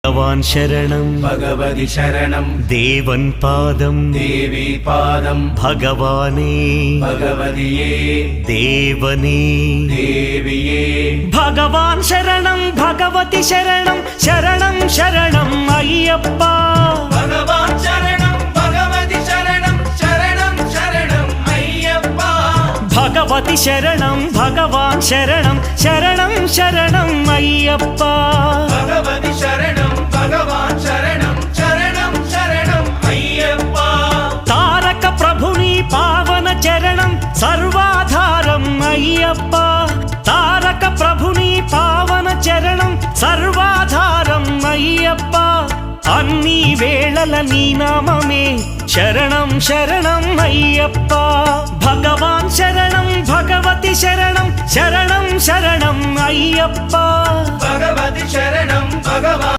भगवान् शरणं भगवति शरणं देवन् पादं देवी पादं भगवाने भगवदिये देवने देविये भगवान् शरणं भगवति शरणं शरणं शरणं अय्यप्पा भगवान् शरणं भगवति शरणं शरणं शरणं अय्यप्पा भगवति शरणं भगवान् शरणं शरणं शरणं अय्यप्पा भगवति शरणं भगवान् शरणं शरणं शरणं अय्यप्पा तारक प्रभुनि पावन चरणं सर्वाधारं अय्यप्पा तारक प्रभुनि पावन चरणं सर्वाधारं अय्यप्पा अन्नी वेळल नी नाममे शरणं शरणं अय्यप्पा भगवान् शरणं भगवति शरणं शरणं शरणं अय्यप्पा भगवति शरणं भगवान्